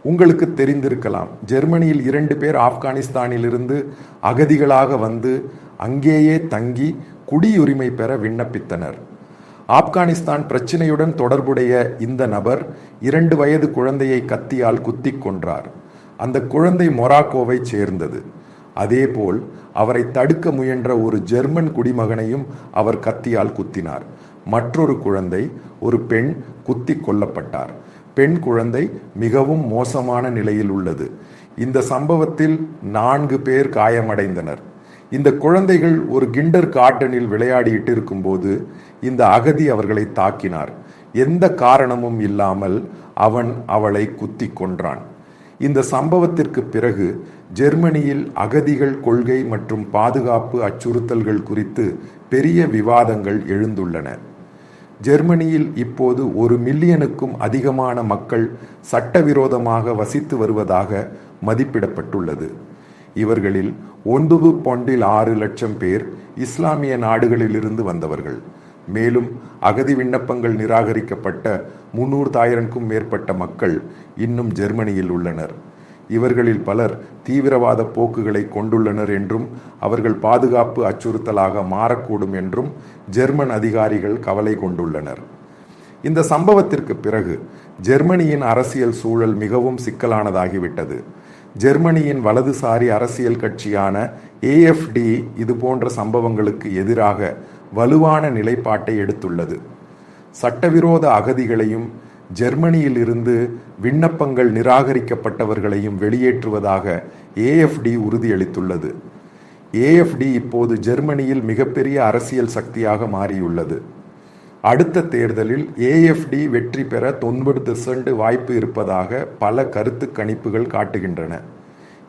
உங்களுக்கு தெரிந்திருக்கலாம், ஜெர்மனியில் 2 பேர் ஆப்கானிஸ்தானிலிருந்து அகதிகளாக வந்து அங்கேயே தங்கி குடியுரிமை பெற விண்ணப்பித்தனர். ஆப்கானிஸ்தான் பிரச்சினையுடன் தொடர்புடைய இந்த நபர் 2 வயது குழந்தையை கத்தியால் குத்திக் கொன்றார். அந்த குழந்தை மொராக்கோவை சேர்ந்தது. அதேபோல் அவரை தடுக்க முயன்ற ஒரு ஜெர்மன் குடிமகனையும் அவர் கத்தியால் குத்தினார். மற்றொரு குழந்தை, ஒரு பெண், குத்திக் கொல்லப்பட்டார். பெண் குழந்தை மிகவும் மோசமான நிலையில் உள்ளது. இந்த சம்பவத்தில் 4 பேர் காயமடைந்தனர். இந்த குழந்தைகள் ஒரு கிண்டர் கார்டனில் விளையாடிட்டு இருக்கும்போது இந்த அகதி அவர்களை தாக்கினார். எந்த காரணமும் இல்லாமல் அவளை குத்தி கொன்றான். இந்த சம்பவத்திற்கு பிறகு ஜெர்மனியில் அகதிகள் கொள்கை மற்றும் பாதுகாப்பு அச்சுறுத்தல்கள் குறித்து பெரிய விவாதங்கள் எழுந்துள்ளன. ஜெர்மனியில் இப்போது 1 மில்லியனுக்கும் அதிகமான மக்கள் சட்டவிரோதமாக வசித்து வருவதாக மதிப்பிடப்பட்டுள்ளது. இவர்களில் 1.6 லட்சம் பேர் இஸ்லாமிய நாடுகளிலிருந்து வந்தவர்கள். மேலும் அகதி விண்ணப்பங்கள் நிராகரிக்கப்பட்ட 300,000க்கும் மேற்பட்ட மக்கள் இன்னும் ஜெர்மனியில் உள்ளனர். இவர்களில் பலர் தீவிரவாத போக்குகளை கொண்டுள்ளனர் என்றும் அவர்கள் பாதுகாப்பு அச்சுறுத்தலாக மாறக்கூடும் என்றும் ஜெர்மன் அதிகாரிகள் கவலை கொண்டுள்ளனர். இந்த சம்பவத்திற்கு பிறகு ஜெர்மனியின் அரசியல் சூழல் மிகவும் சிக்கலானதாகிவிட்டது. ஜெர்மனியின் வலதுசாரி அரசியல் கட்சியான AfD இதுபோன்ற சம்பவங்களுக்கு எதிராக வலுவான நிலைப்பாட்டை எடுத்துள்ளது. சட்டவிரோத அகதிகளையும் ஜெர்மனியில் இருந்து விண்ணப்பங்கள் நிராகரிக்கப்பட்டவர்களையும் வெளியேற்றுவதாக AfD உறுதியளித்துள்ளது. AfD இப்போது ஜெர்மனியில் மிகப்பெரிய அரசியல் சக்தியாக மாறியுள்ளது. அடுத்த தேர்தலில் AfD வெற்றி பெற 90% வாய்ப்பு இருப்பதாக பல கருத்து கணிப்புகள் காட்டுகின்றன.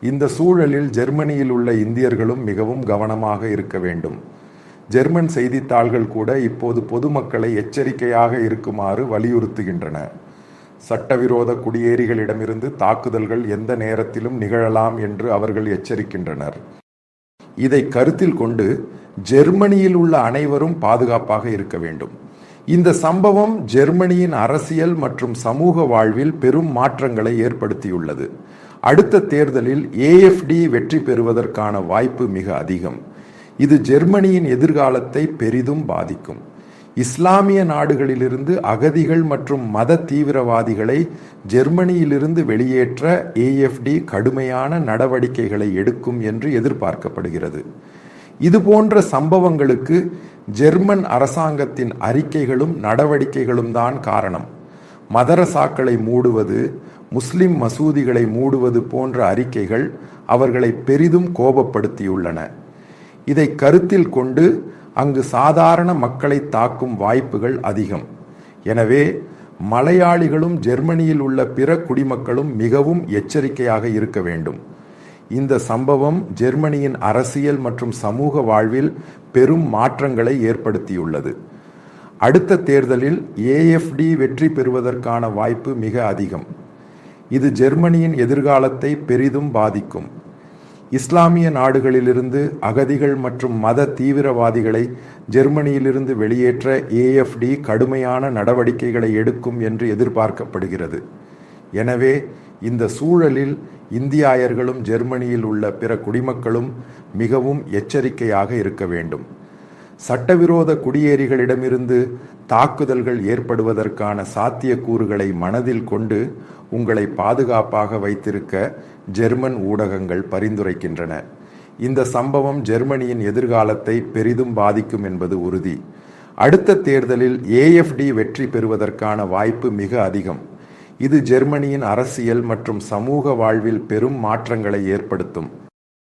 இந்த சூழலில் ஜெர்மனியில் உள்ள இந்தியர்களும் மிகவும் கவனமாக இருக்க வேண்டும். ஜெர்மன் செய்தித்தாள்கள் கூட இப்போது பொதுமக்களை எச்சரிக்கையாக இருக்குமாறு வலியுறுத்துகின்றன. சட்டவிரோத குடியேறிகளிடமிருந்து தாக்குதல்கள் எந்த நேரத்திலும் நிகழலாம் என்று அவர்கள் எச்சரிக்கின்றனர். இதை கருத்தில் கொண்டு ஜெர்மனியில் உள்ள அனைவரும் பாதுகாப்பாக இருக்க வேண்டும். இந்த சம்பவம் ஜெர்மனியின் அரசியல் மற்றும் சமூக வாழ்வில் பெரும் மாற்றங்களை ஏற்படுத்தியுள்ளது. அடுத்த தேர்தலில் AfD வெற்றி பெறுவதற்கான வாய்ப்பு மிக அதிகம். இது ஜெர்மனியின் எதிர்காலத்தை பெரிதும் பாதிக்கும். இஸ்லாமிய நாடுகளிலிருந்து அகதிகள் மற்றும் மத தீவிரவாதிகளை ஜெர்மனியிலிருந்து வெளியேற்ற AfD கடுமையான நடவடிக்கைகளை எடுக்கும் என்று எதிர்பார்க்கப்படுகிறது. இதுபோன்ற சம்பவங்களுக்கு ஜெர்மன் அரசாங்கத்தின் அறிக்கைகளும் நடவடிக்கைகளும் தான் காரணம். மதரசாக்களை மூடுவது, முஸ்லிம் மசூதிகளை மூடுவது போன்ற அறிக்கைகள் அவர்களை பெரிதும் கோபப்படுத்தியுள்ளன. இதை கருத்தில் கொண்டு அங்கு சாதாரண மக்களை தாக்கும் வாய்ப்புகள் அதிகம். எனவே மலையாளிகளும் ஜெர்மனியில் உள்ள பிற குடிமக்களும் மிகவும் எச்சரிக்கையாக இருக்க வேண்டும். இந்த சம்பவம் ஜெர்மனியின் அரசியல் மற்றும் சமூக வாழ்வில் பெரும் மாற்றங்களை ஏற்படுத்தியுள்ளது. அடுத்த தேர்தலில் AfD வெற்றி பெறுவதற்கான வாய்ப்பு மிக அதிகம். இது ஜெர்மனியின் எதிர்காலத்தை பெரிதும் பாதிக்கும். இஸ்லாமிய நாடுகளிலிருந்து அகதிகள் மற்றும் மத தீவிரவாதிகளை ஜெர்மனியிலிருந்து வெளியேற்ற AfD கடுமையான நடவடிக்கைகளை எடுக்கும் என்று எதிர்பார்க்கப்படுகிறது. எனவே இந்த சூழலில் இந்தியாயர்களும் ஜெர்மனியில் உள்ள பிற குடிமக்களும் மிகவும் எச்சரிக்கையாக இருக்க வேண்டும். சட்டவிரோத குடியேறிகளிடமிருந்து தாக்குதல்கள் ஏற்படுவதற்கான சாத்தியக்கூறுகளை மனதில் கொண்டு உங்களை பாதுகாப்பாக வைத்திருக்க ஜெர்மன் ஊடகங்கள் பரிந்துரைக்கின்றன. இந்த சம்பவம் ஜெர்மனியின் எதிர்காலத்தை பெரிதும் பாதிக்கும் என்பது உறுதி. அடுத்த தேர்தலில் AfD வெற்றி பெறுவதற்கான வாய்ப்பு மிக அதிகம். இது ஜெர்மனியின் அரசியல் மற்றும் சமூக வாழ்வில் பெரும் மாற்றங்களை ஏற்படுத்தும்.